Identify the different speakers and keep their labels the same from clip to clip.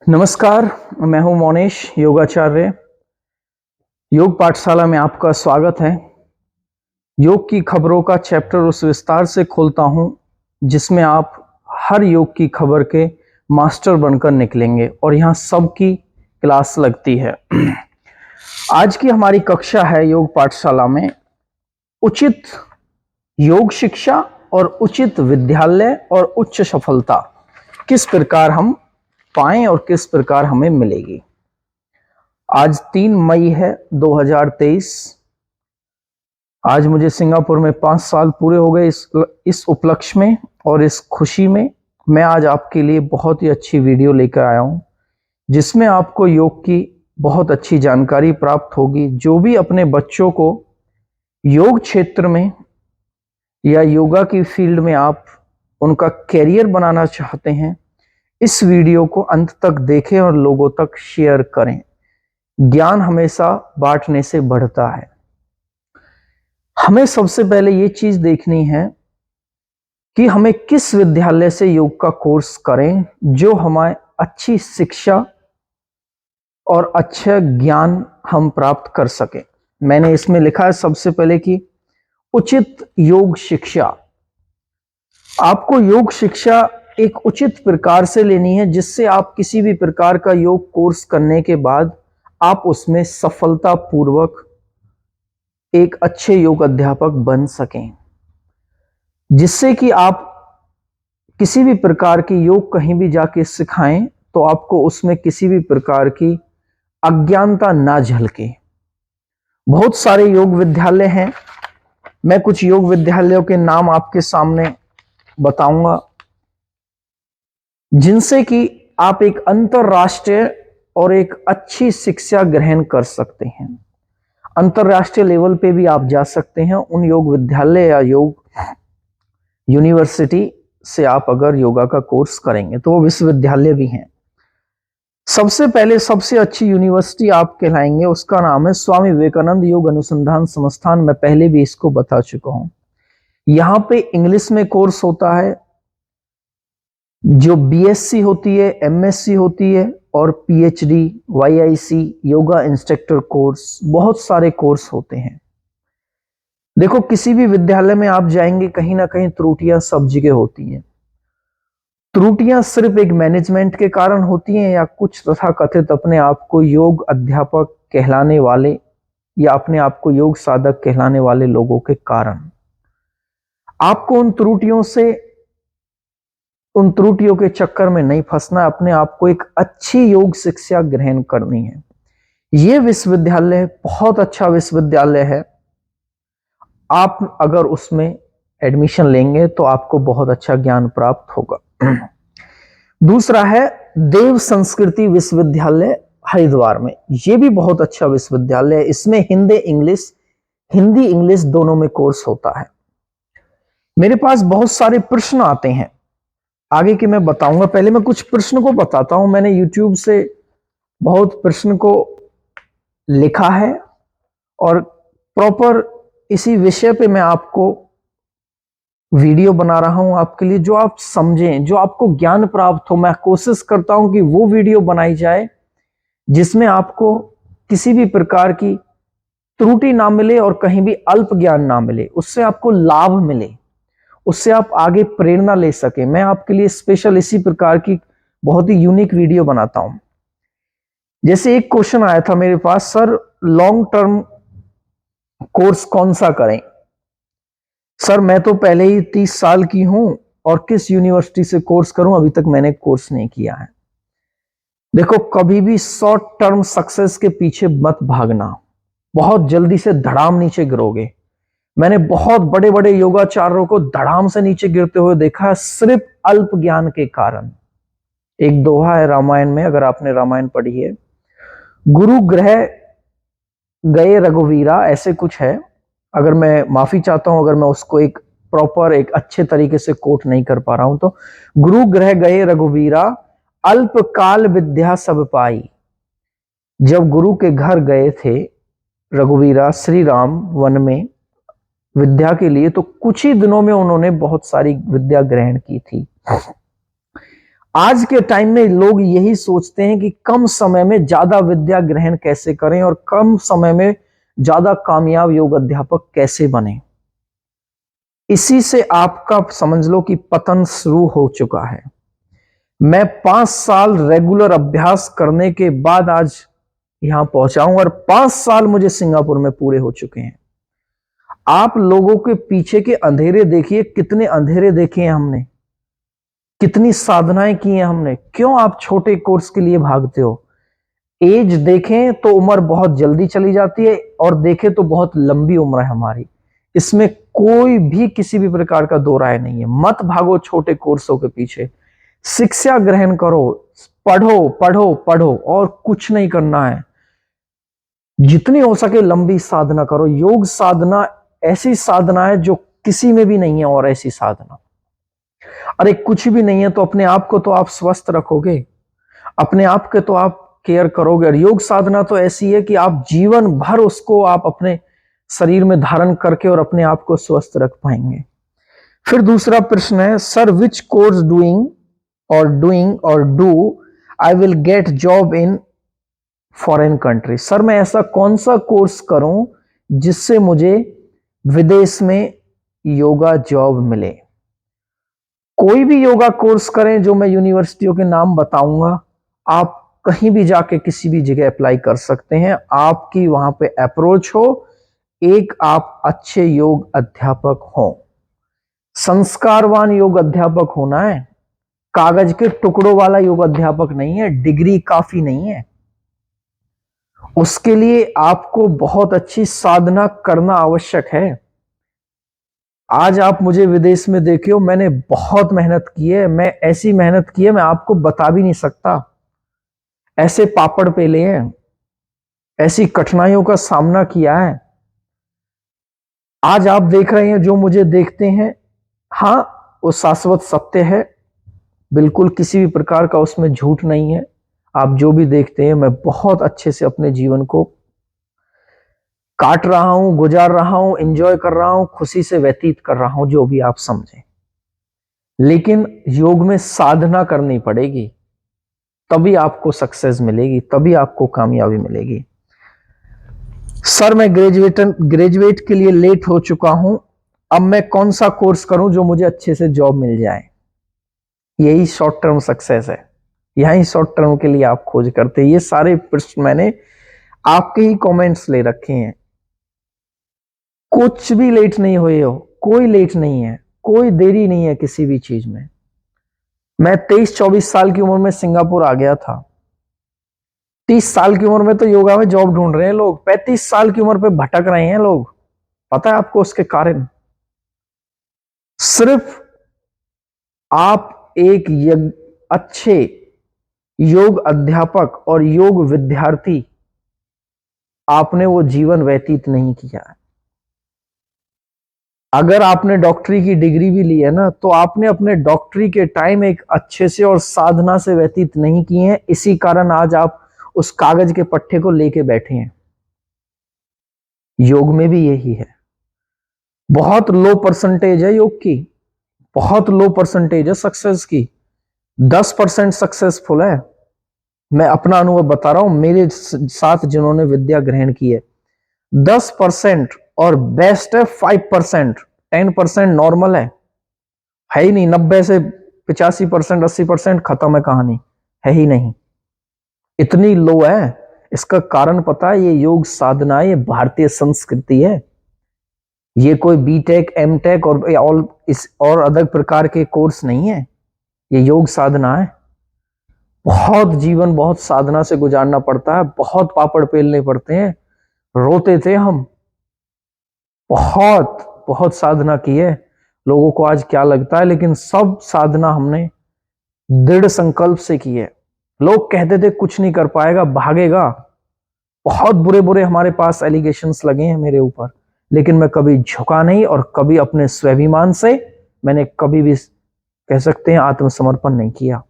Speaker 1: नमस्कार। मैं हूं मोनेश योगाचार्य। योग पाठशाला में आपका स्वागत है। योग की खबरों का चैप्टर उस विस्तार से खोलता हूं जिसमें आप हर योग की खबर के मास्टर बनकर निकलेंगे और यहां सबकी क्लास लगती है। आज की हमारी कक्षा है योग पाठशाला में उचित योग शिक्षा और उचित विद्यालय और उच्च सफलता किस प्रकार हम पाएं और किस प्रकार हमें मिलेगी। आज 3 मई है 2023। आज मुझे सिंगापुर में 5 साल पूरे हो गए इस उपलक्ष्य में और इस खुशी में मैं आज आपके लिए बहुत ही अच्छी वीडियो लेकर आया हूं जिसमें आपको योग की बहुत अच्छी जानकारी प्राप्त होगी। जो भी अपने बच्चों को योग क्षेत्र में या योगा की फील्ड में आप उनका कैरियर बनाना चाहते हैं, इस वीडियो को अंत तक देखें और लोगों तक शेयर करें। ज्ञान हमेशा बांटने से बढ़ता है। हमें सबसे पहले ये चीज देखनी है कि हमें किस विद्यालय से योग का कोर्स करें जो हमें अच्छी शिक्षा और अच्छा ज्ञान हम प्राप्त कर सके। मैंने इसमें लिखा है सबसे पहले कि उचित योग शिक्षा। आपको योग शिक्षा एक उचित प्रकार से लेनी है जिससे आप किसी भी प्रकार का योग कोर्स करने के बाद आप उसमें सफलतापूर्वक एक अच्छे योग अध्यापक बन सकें, जिससे कि आप किसी भी प्रकार की योग कहीं भी जाके सिखाएं तो आपको उसमें किसी भी प्रकार की अज्ञानता ना झलके। बहुत सारे योग विद्यालय हैं। मैं कुछ योग विद्यालयों के नाम आपके सामने बताऊंगा जिनसे कि आप एक अंतरराष्ट्रीय और एक अच्छी शिक्षा ग्रहण कर सकते हैं। अंतरराष्ट्रीय लेवल पे भी आप जा सकते हैं उन योग विद्यालय या योग यूनिवर्सिटी से। आप अगर योगा का कोर्स करेंगे तो वो विश्वविद्यालय भी हैं। सबसे पहले सबसे अच्छी यूनिवर्सिटी आप कहलाएंगे उसका नाम है स्वामी विवेकानंद योग अनुसंधान संस्थान। मैं पहले भी इसको बता चुका हूं। यहां पे इंग्लिश में कोर्स होता है, जो बीएससी होती है, एमएससी होती है और पीएचडी, वाईआईसी, योगा इंस्ट्रक्टर कोर्स, बहुत सारे कोर्स होते हैं। देखो, किसी भी विद्यालय में आप जाएंगे कहीं ना कहीं त्रुटियां सब जगह होती हैं। त्रुटियां सिर्फ एक मैनेजमेंट के कारण होती हैं या कुछ तथाकथित अपने आप को योग अध्यापक कहलाने वाले या अपने आप को योग साधक कहलाने वाले लोगों के कारण। आपको उन त्रुटियों के चक्कर में नहीं फंसना। अपने आप को एक अच्छी योग शिक्षा ग्रहण करनी है। यह विश्वविद्यालय बहुत अच्छा विश्वविद्यालय है। आप अगर उसमें एडमिशन लेंगे तो आपको बहुत अच्छा ज्ञान प्राप्त होगा। दूसरा है देव संस्कृति विश्वविद्यालय हरिद्वार में। यह भी बहुत अच्छा विश्वविद्यालय है। इसमें हिंदी इंग्लिश दोनों में कोर्स होता है। मेरे पास बहुत सारे प्रश्न आते हैं, आगे के मैं बताऊंगा। पहले मैं कुछ प्रश्न को बताता हूं। मैंने YouTube से बहुत प्रश्न को लिखा है और प्रॉपर इसी विषय पे मैं आपको वीडियो बना रहा हूं आपके लिए, जो आप समझें, जो आपको ज्ञान प्राप्त हो। मैं कोशिश करता हूं कि वो वीडियो बनाई जाए जिसमें आपको किसी भी प्रकार की त्रुटि ना मिले और कहीं भी अल्प ज्ञान ना मिले, उससे आपको लाभ मिले, उससे आप आगे प्रेरणा ले सके। मैं आपके लिए स्पेशल इसी प्रकार की बहुत ही यूनिक वीडियो बनाता हूं। जैसे एक क्वेश्चन आया था मेरे पास, सर लॉन्ग टर्म कोर्स कौन सा करें? सर मैं तो पहले ही 30 साल की हूं और किस यूनिवर्सिटी से कोर्स करूं? अभी तक मैंने कोर्स नहीं किया है। देखो, कभी भी शॉर्ट टर्म सक्सेस के पीछे मत भागना, बहुत जल्दी से धड़ाम नीचे गिरोगे। मैंने बहुत बड़े बड़े योगाचार्यों को धड़ाम से नीचे गिरते हुए देखा है, सिर्फ अल्प ज्ञान के कारण। एक दोहा है रामायण में, अगर आपने रामायण पढ़ी है, गुरु ग्रह गए रघुवीरा, ऐसे कुछ है। अगर मैं माफी चाहता हूं अगर मैं उसको एक प्रॉपर एक अच्छे तरीके से कोट नहीं कर पा रहा हूं, तो गुरु ग्रह गए रघुवीरा, अल्प काल विद्या सब पाई। जब गुरु के घर गए थे रघुवीरा, श्री राम वन में विद्या के लिए, तो कुछ ही दिनों में उन्होंने बहुत सारी विद्या ग्रहण की थी। आज के टाइम में लोग यही सोचते हैं कि कम समय में ज्यादा विद्या ग्रहण कैसे करें और कम समय में ज्यादा कामयाब योग अध्यापक कैसे बने। इसी से आपका समझ लो कि पतन शुरू हो चुका है। मैं 5 साल रेगुलर अभ्यास करने के बाद आज यहां पहुंचा हूं और 5 साल मुझे सिंगापुर में पूरे हो चुके हैं। आप लोगों के पीछे के अंधेरे देखिए, कितने अंधेरे देखे हैं हमने, कितनी साधनाएं की हैं हमने। क्यों आप छोटे कोर्स के लिए भागते हो? एज देखें तो उम्र बहुत जल्दी चली जाती है और देखें तो बहुत लंबी उम्र है हमारी। इसमें कोई भी किसी भी प्रकार का दो राय नहीं है। मत भागो छोटे कोर्सों के पीछे, शिक्षा ग्रहण करो, पढ़ो पढ़ो पढ़ो और कुछ नहीं करना है। जितनी हो सके लंबी साधना करो। योग साधना ऐसी साधना है जो किसी में भी नहीं है और ऐसी साधना। अरे कुछ भी नहीं है तो अपने आप को तो आप स्वस्थ रखोगे, अपने आप के तो आप केयर करोगे। और योग साधना तो ऐसी है कि आप जीवन भर उसको आप अपने शरीर में धारण करके और अपने आप को स्वस्थ रख पाएंगे। फिर दूसरा प्रश्न है, सर विच कोर्स डूइंग और do I will get job in foreign country. Sir मैं ऐसा कौन सा कोर्स करूं जिससे मुझे विदेश में योगा जॉब मिले? कोई भी योगा कोर्स करें, जो मैं यूनिवर्सिटियों के नाम बताऊंगा, आप कहीं भी जाके किसी भी जगह अप्लाई कर सकते हैं। आपकी वहां पे अप्रोच हो, एक आप अच्छे योग अध्यापक हो, संस्कारवान योग अध्यापक होना है। कागज के टुकड़ों वाला योग अध्यापक नहीं है, डिग्री काफी नहीं है। उसके लिए आपको बहुत अच्छी साधना करना आवश्यक है। आज आप मुझे विदेश में देखे हो, मैंने बहुत मेहनत की है। मैं ऐसी मेहनत की है मैं आपको बता भी नहीं सकता। ऐसे पापड़ पेले हैं, ऐसी कठिनाइयों का सामना किया है। आज आप देख रहे हैं, जो मुझे देखते हैं, हाँ वो शाश्वत सत्य है, बिल्कुल किसी भी प्रकार का उसमें झूठ नहीं है। आप जो भी देखते हैं, मैं बहुत अच्छे से अपने जीवन को काट रहा हूं, गुजार रहा हूं, एंजॉय कर रहा हूं, खुशी से व्यतीत कर रहा हूं, जो भी आप समझें। लेकिन योग में साधना करनी पड़ेगी, तभी आपको सक्सेस मिलेगी, तभी आपको कामयाबी मिलेगी। सर मैं ग्रेजुएट के लिए लेट हो चुका हूं, अब मैं कौन सा कोर्स करूं जो मुझे अच्छे से जॉब मिल जाए? यही शॉर्ट टर्म सक्सेस है, यही शॉर्ट टर्म के लिए आप खोज करते हैं। ये सारे प्रश्न मैंने आपके ही कमेंट्स ले रखे हैं। कुछ भी लेट नहीं हुए हो, कोई लेट नहीं है, कोई देरी नहीं है किसी भी चीज में। मैं 23-24 साल की उम्र में सिंगापुर आ गया था। 30 साल की उम्र में तो योगा में जॉब ढूंढ रहे हैं लोग, 35 साल की उम्र पे भटक रहे हैं लोग। पता है आपको उसके कारण? सिर्फ आप एक अच्छे योग अध्यापक और योग विद्यार्थी, आपने वो जीवन व्यतीत नहीं किया है। अगर आपने डॉक्टरी की डिग्री भी ली है ना, तो आपने अपने डॉक्टरी के टाइम एक अच्छे से और साधना से व्यतीत नहीं किए हैं। इसी कारण आज आप उस कागज के पट्टे को लेके बैठे हैं। योग में भी यही है। बहुत लो परसेंटेज है योग की, बहुत लो परसेंटेज है सक्सेस की। 10% सक्सेसफुल है। मैं अपना अनुभव बता रहा हूं, मेरे साथ जिन्होंने विद्या ग्रहण की है, 10% और बेस्ट है 5%। 10% नॉर्मल है ही नहीं। 90 से 85%, 80% खत्म है कहानी, है ही नहीं। इतनी लो है। इसका कारण पता है? ये योग साधना है, ये भारतीय संस्कृति है। ये कोई बीटेक, एमटेक और अलग प्रकार के कोर्स नहीं है। ये योग साधना है। बहुत जीवन, बहुत साधना से गुजारना पड़ता है, बहुत पापड़ पेलने पड़ते हैं। रोते थे हम, बहुत बहुत साधना की है। लोगों को आज क्या लगता है, लेकिन सब साधना हमने दृढ़ संकल्प से की है। लोग कहते थे कुछ नहीं कर पाएगा, भागेगा। बहुत बुरे बुरे हमारे पास एलिगेशंस लगे हैं मेरे ऊपर, लेकिन मैं कभी झुका नहीं और कभी अपने स्वाभिमान से मैंने कभी भी, कह सकते हैं, आत्मसमर्पण नहीं किया।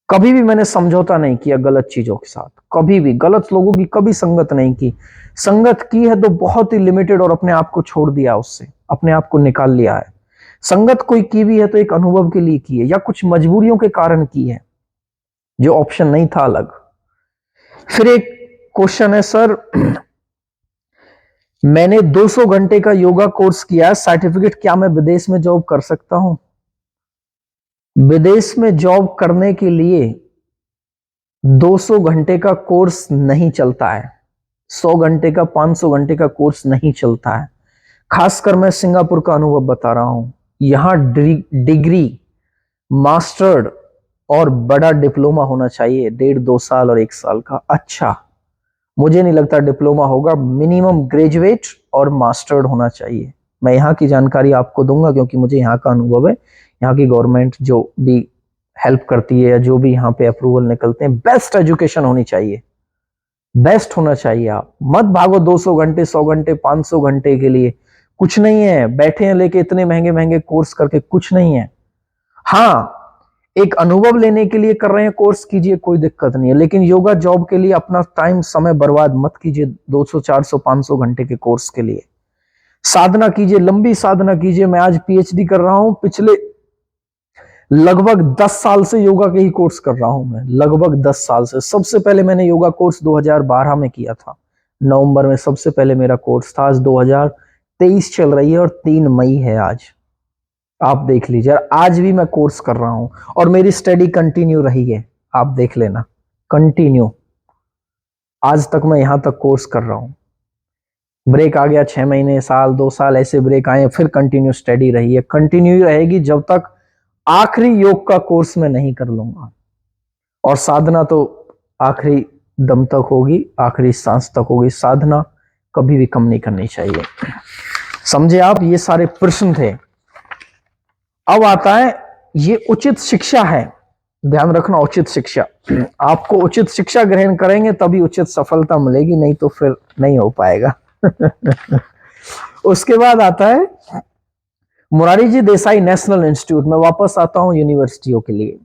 Speaker 1: कभी भी मैंने समझौता नहीं किया गलत चीजों के साथ, कभी भी गलत लोगों की कभी संगत नहीं की। संगत की है तो बहुत ही लिमिटेड, और अपने आप को छोड़ दिया, उससे अपने आप को निकाल लिया है। संगत कोई की भी है तो एक अनुभव के लिए की है या कुछ मजबूरियों के कारण की है, जो ऑप्शन नहीं था अलग। फिर एक क्वेश्चन है, सर मैंने 200 घंटे का योगा कोर्स किया है, सर्टिफिकेट, क्या मैं विदेश में जॉब कर सकता हूं? विदेश में जॉब करने के लिए 200 घंटे का कोर्स नहीं चलता है, 100 घंटे का, 500 घंटे का कोर्स नहीं चलता है। खासकर मैं सिंगापुर का अनुभव बता रहा हूं, यहां डिग्री, मास्टर्ड और बड़ा डिप्लोमा होना चाहिए, 1.5-2 साल और 1 साल का। अच्छा, मुझे नहीं लगता डिप्लोमा होगा, मिनिमम ग्रेजुएट और मास्टर्ड होना चाहिए। मैं यहाँ की जानकारी आपको दूंगा क्योंकि मुझे यहाँ का अनुभव है। यहाँ की गवर्नमेंट जो भी हेल्प करती है या जो भी यहाँ पे अप्रूवल निकलते हैं, बेस्ट एजुकेशन होनी चाहिए, बेस्ट होना चाहिए। आप मत भागो 200 घंटे, 100 घंटे, 500 घंटे के लिए, कुछ नहीं है। बैठे हैं लेके इतने महंगे महंगे कोर्स करके, कुछ नहीं है। हाँ, एक अनुभव लेने के लिए कर रहे हैं कोर्स, कीजिए, कोई दिक्कत नहीं है, लेकिन योगा जॉब के लिए अपना टाइम समय बर्बाद मत कीजिए 200, 400, 500 घंटे के कोर्स के लिए। साधना कीजिए, लंबी साधना कीजिए। मैं आज पीएचडी कर रहा हूं, पिछले लगभग 10 साल से योगा के ही कोर्स कर रहा हूं मैं, लगभग 10 साल से। सबसे पहले मैंने योगा कोर्स 2012 में किया था, नवंबर में सबसे पहले मेरा कोर्स था। आज 2023 चल रही है और 3 मई है आज, आप देख लीजिए। आज भी मैं कोर्स कर रहा हूं और मेरी स्टडी कंटिन्यू रही है, आप देख लेना, कंटिन्यू। आज तक मैं यहां तक कोर्स कर रहा हूं। ब्रेक आ गया 6 महीने, साल, 2 साल, ऐसे ब्रेक आए, फिर कंटिन्यू स्टडी रही है, कंटिन्यू रहेगी जब तक आखिरी योग का कोर्स मैं नहीं कर लूंगा। और साधना तो आखिरी दम तक होगी, आखिरी सांस तक होगी। साधना कभी भी कम नहीं करनी चाहिए, समझे आप? ये सारे प्रश्न थे। अब आता है ये उचित शिक्षा है, ध्यान रखना, उचित शिक्षा। आपको उचित शिक्षा ग्रहण करेंगे तभी उचित सफलता मिलेगी, नहीं तो फिर नहीं हो पाएगा। उसके बाद आता है मोरारी जी देसाई नेशनल इंस्टीट्यूट में। वापस आता हूं यूनिवर्सिटियों के लिए।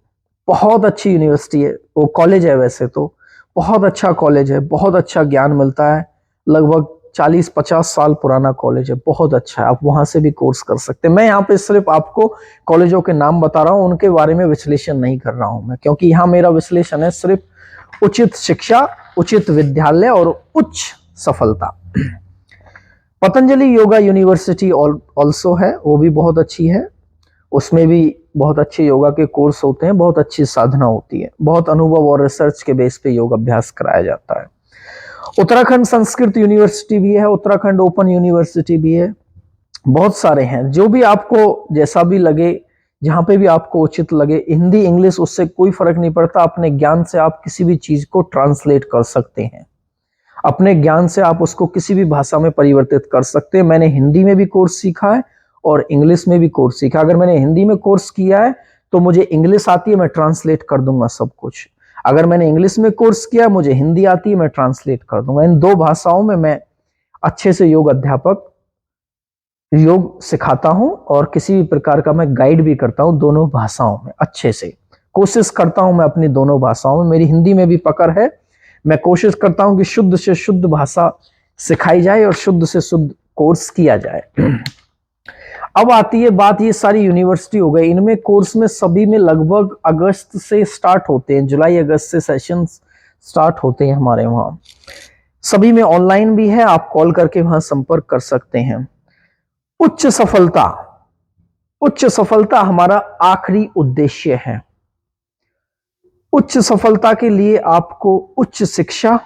Speaker 1: बहुत अच्छी यूनिवर्सिटी है, वो कॉलेज है वैसे तो, बहुत अच्छा कॉलेज है, बहुत अच्छा ज्ञान मिलता है। लगभग 40-50 साल पुराना कॉलेज है, बहुत अच्छा है, आप वहां से भी कोर्स कर सकते हैं। मैं यहाँ पे सिर्फ आपको कॉलेजों के नाम बता रहा हूँ, उनके बारे में विश्लेषण नहीं कर रहा हूं मैं, क्योंकि यहाँ मेरा विश्लेषण है सिर्फ उचित शिक्षा, उचित विद्यालय और उच्च सफलता। पतंजलि योगा यूनिवर्सिटी ऑल्सो है, वो भी बहुत अच्छी है, उसमें भी बहुत अच्छे योगा के कोर्स होते हैं, बहुत अच्छी साधना होती है, बहुत अनुभव और रिसर्च के बेस पे योग अभ्यास कराया जाता है। उत्तराखंड संस्कृत यूनिवर्सिटी भी है, उत्तराखंड ओपन यूनिवर्सिटी भी है, बहुत सारे हैं। जो भी आपको जैसा भी लगे, जहां पे भी आपको उचित लगे, हिंदी इंग्लिश उससे कोई फर्क नहीं पड़ता। अपने ज्ञान से आप किसी भी चीज को ट्रांसलेट कर सकते हैं, अपने ज्ञान से आप उसको किसी भी भाषा में परिवर्तित कर सकते हैं। मैंने हिंदी में भी कोर्स सीखा है और इंग्लिश में भी कोर्स सीखा। अगर मैंने हिंदी में कोर्स किया है तो मुझे इंग्लिश आती है, मैं ट्रांसलेट कर दूंगा सब कुछ। अगर मैंने इंग्लिश में कोर्स किया, मुझे हिंदी आती है, मैं ट्रांसलेट कर दूंगा। इन 2 भाषाओं में मैं अच्छे से योग अध्यापक, योग सिखाता हूं और किसी भी प्रकार का मैं गाइड भी करता हूं, दोनों भाषाओं में अच्छे से कोशिश करता हूं मैं अपनी दोनों भाषाओं में। मेरी हिंदी में भी पकड़ है, मैं कोशिश करता हूं कि शुद्ध से शुद्ध भाषा सिखाई जाए और शुद्ध से शुद्ध कोर्स किया जाए। अब आती है बात, ये सारी यूनिवर्सिटी हो गई, इनमें कोर्स में सभी में लगभग अगस्त से स्टार्ट होते हैं, जुलाई अगस्त से सेशन स्टार्ट होते हैं हमारे वहां। सभी में ऑनलाइन भी है, आप कॉल करके वहां संपर्क कर सकते हैं। उच्च सफलता, उच्च सफलता हमारा आखिरी उद्देश्य है। उच्च सफलता के लिए आपको उच्च शिक्षा,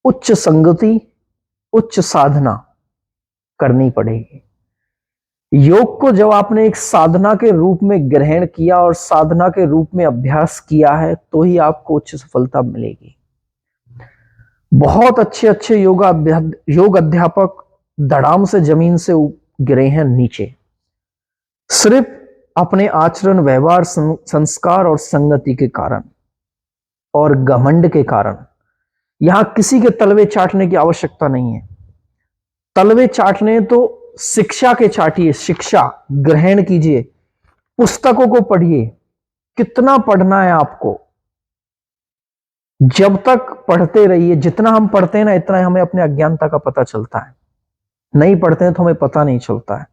Speaker 1: उच्च संगति, उच्च साधना करनी पड़ेगी। योग को जब आपने एक साधना के रूप में ग्रहण किया और साधना के रूप में अभ्यास किया है, तो ही आपको उच्च सफलता मिलेगी। बहुत अच्छे अच्छे योग अध्यापक धड़ाम से जमीन से गिरे हैं नीचे, सिर्फ अपने आचरण, व्यवहार, संस्कार और संगति के कारण और घमंड के कारण। यहां किसी के तलवे चाटने की आवश्यकता नहीं है। तलवे चाटने तो शिक्षा के चाटिए, शिक्षा ग्रहण कीजिए, पुस्तकों को पढ़िए। कितना पढ़ना है आपको, जब तक पढ़ते रहिए। जितना हम पढ़ते हैं ना, इतना हमें अपने अज्ञानता का पता चलता है। नहीं पढ़ते हैं तो हमें पता नहीं चलता है।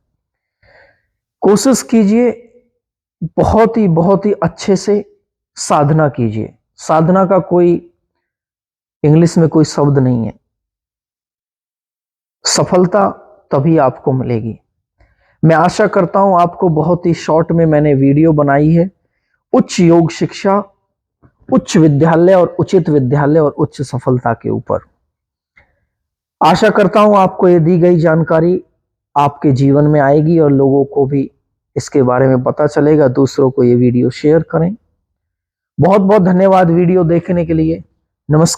Speaker 1: कोशिश कीजिए, बहुत ही अच्छे से साधना कीजिए। साधना का कोई इंग्लिश में कोई शब्द नहीं है। सफलता तभी आपको मिलेगी। मैं आशा करता हूं आपको बहुत ही शॉर्ट में मैंने वीडियो बनाई है उच्च योग शिक्षा, उच्च विद्यालय और उचित विद्यालय और उच्च सफलता के ऊपर। आशा करता हूं आपको ये दी गई जानकारी आपके जीवन में आएगी और लोगों को भी इसके बारे में पता चलेगा। दूसरों को ये वीडियो शेयर करें। बहुत बहुत धन्यवाद वीडियो देखने के लिए। नमस्कार।